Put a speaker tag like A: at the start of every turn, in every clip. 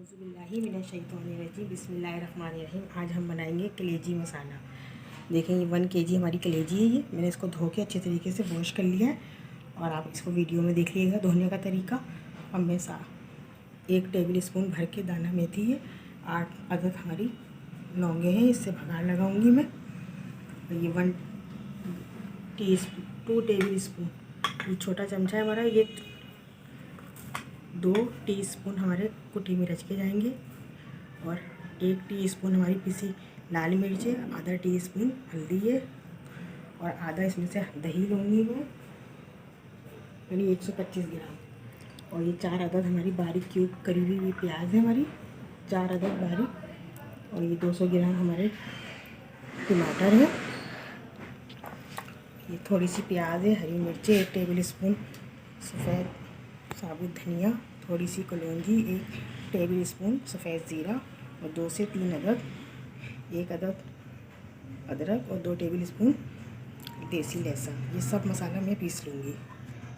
A: औज़ुबिल्लाहि मिनश्शैतानिर्रजीम बिस्मिल्लाहिर्रहमानिर्रहीम। आज हम बनाएंगे कलेजी मसाला। देखें ये 1 kg हमारी कलेजी है। ये मैंने इसको धो के अच्छे तरीके से वॉश कर लिया है और आप इसको वीडियो में देख लीजिएगा धोने का तरीका। अब मैं 1 टेबल स्पून भर के दाना मेथी है, 8 अदद हमारी लौंगे हैं, इससे भगार लगाऊंगी मैं। और ये 2 टेबल स्पून ये छोटा चमचा है हमारा, ये 2 टीस्पून हमारे कुटी मिर्च के जाएंगे और 1 टीस्पून हमारी पिसी लाल मिर्च है, आधा टीस्पून हल्दी है और आधा इसमें से दही लूँगी मैं, यानी 125 ग्राम। और ये 4 अदद हमारी बारीक क्यूब करी हुई प्याज है हमारी, 4 अदद बारीक। और ये 200 ग्राम हमारे टमाटर है, ये थोड़ी सी प्याज है, हरी मिर्चें 1 टेबल स्पून, सफ़ेद साबुत धनिया, थोड़ी सी कलौंजी, 1 टेबल स्पून सफ़ेद ज़ीरा और 2 से 3 अदद, 1 अदद अदरक और 2 टेबल स्पून देसी लहसुन। ये सब मसाला मैं पीस लूँगी।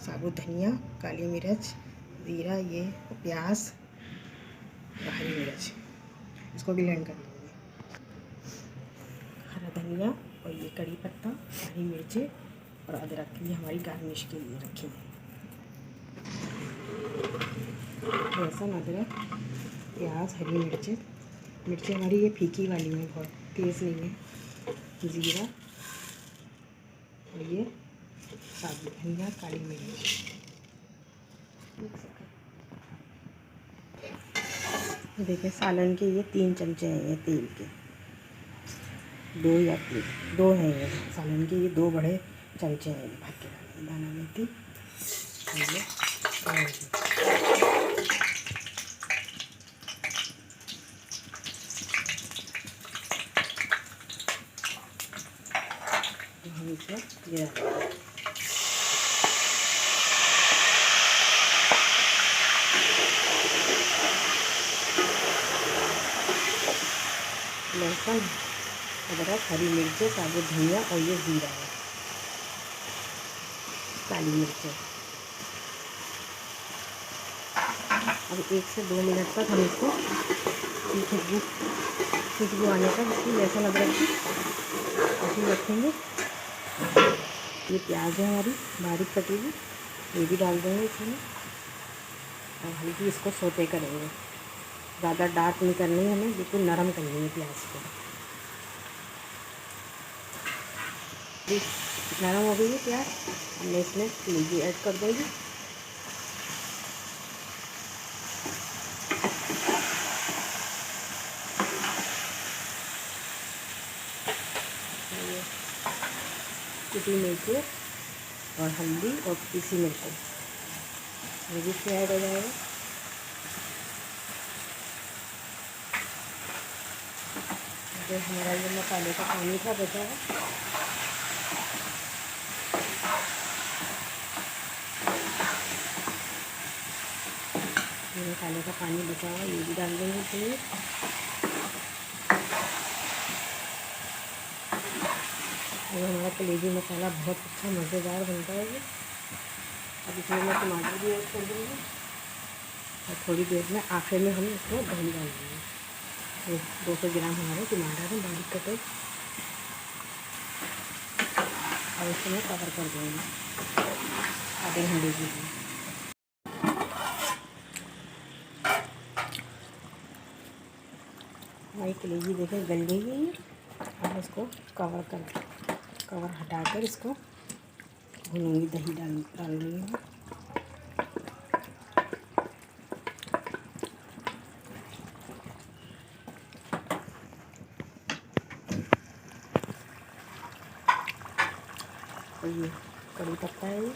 A: साबुत धनिया, काली मिर्च, ज़ीरा, ये प्याज और हरी मिर्च, इसको ब्लेंड कर लूँगी। हरा धनिया और ये कड़ी पत्ता, हरी मिर्चें और अदरक, ये हमारी गार्निश के लिए रखी है। लहसुन, अदरक, प्याज, हरी मिर्चें हमारी ये फीकी वाली है, बहुत तेज़ नहीं है। ज़ीरा और ये साबुत धनिया, काली मिर्च। देखिए सालन के ये 3 चमचे हैं, ये तेल के 2 हैं, ये सालन के ये 2 बड़े चमचे हैं भर के दाना मेथी। हम इसमें गिरा लहसुन, अदरक, हरी मिर्चें, साबुत धनिया और ये ज़ीरा है, काली मिर्चें। अब 1 से 2 मिनट तक हम इसको खुशबू आने तक इसकी लहसुन अदरक की ऐसे रखेंगे। ये प्याज है हमारी बारीक कटी हुई, ये भी डाल देंगे इसमें और हल्की इसको सोते करेंगे। ज़्यादा डार्क नहीं करनी है हमें, बिल्कुल नरम करनी है प्याज को। नरम हो गई है प्याज, हमने इसमें कलेजी ऐड कर देंगे। कुटी मिर्चें और हल्दी और पीसी मिर्चें ये भी इसमें ऐड हो जाएगा। जो हमारा ये मसाले का पानी था बचा है, ये मसाले का पानी बचा हुआ ये भी डाल देंगे इसमें। और हमारा कलेजी मसाला बहुत अच्छा मज़ेदार बनता है ये। अब इसमें मैं टमाटर भी ऐड कर दूँगी और थोड़ी देर में आखिर में हम इसको दही डाल देंगे। ये 200 ग्राम हमारे टमाटर हैं बारीक कटे और इसको मैं कवर कर दूँगी आधे घंटे के लिए। हमारी कलेजी देखें गल गई है ये। अब इसको कवर हटाकर इसको भूनूंगी, दही डाल रही हूँ। और ये कड़ी पत्ता है, ये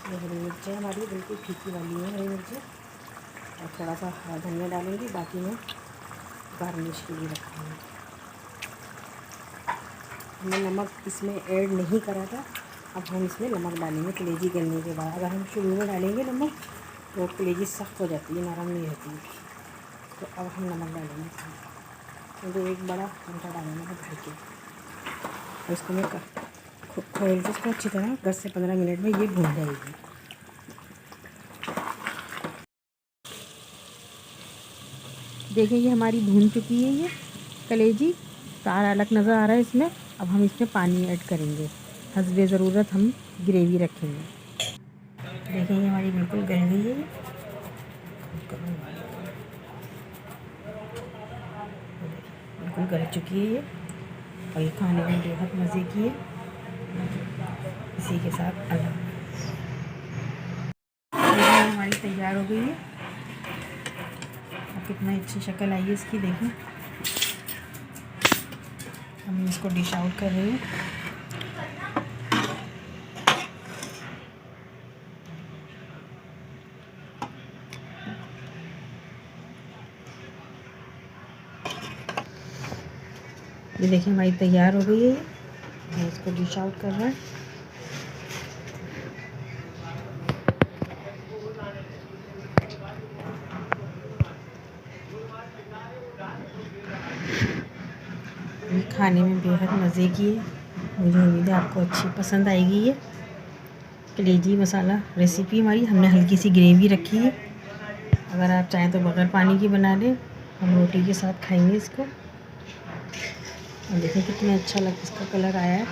A: हरी मिर्चें हमारी बिल्कुल फीकी वाली है हरी मिर्चें और थोड़ा सा हरा धनिया डालूंगी, बाकी मैं गार्निश के लिए रखूँगी। हमने नमक इसमें ऐड नहीं करा था, अब हम इसमें नमक डालेंगे कलेजी गलने के बाद। अगर हम शुरू में डालेंगे नमक तो कलेजी सख्त हो जाती है, नरम नहीं रहती, तो अब हम नमक डालेंगे इसमें। तो एक बड़ा चमचा डालेंगे भर के और इसको मैं खोल के इसको अच्छी तरह 10 से 15 मिनट में ये भून जाएगी। देखिए ये हमारी भून चुकी है ये कलेजी, सारा अलग नज़र आ रहा है इसमें। अब हम इसमें पानी ऐड करेंगे, हस्बे ज़रूरत हम ग्रेवी रखेंगे। देखिए ये हमारी बिल्कुल गल गई है, बिल्कुल गल चुकी है ये, और ये खाने में बेहद मज़े की है। इसी के साथ अल्लाह हमारी तैयार हो गई है। और कितना अच्छी शक्ल आई है इसकी, देखिए। हम इसको डिश आउट कर रहे हैं। ये देखिए हमारी तैयार हो गई है, मैं इसको डिश आउट कर रहा है। ये खाने में बेहद मज़े की है। मुझे उम्मीद है आपको अच्छी पसंद आएगी। ये कलेजी मसाला रेसिपी हमारी, हमने हल्की सी ग्रेवी रखी है। अगर आप चाहें तो बगैर पानी की बना लें, हम रोटी के साथ खाएंगे इसको। और देखिए कितना अच्छा लग इसका कलर आया है।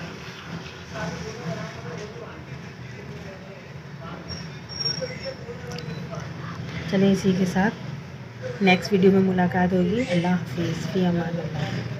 A: चलिए इसी के साथ नेक्स्ट वीडियो में मुलाकात होगी। अल्लाह हाफिज़, फ़ी अमान अल्लाह।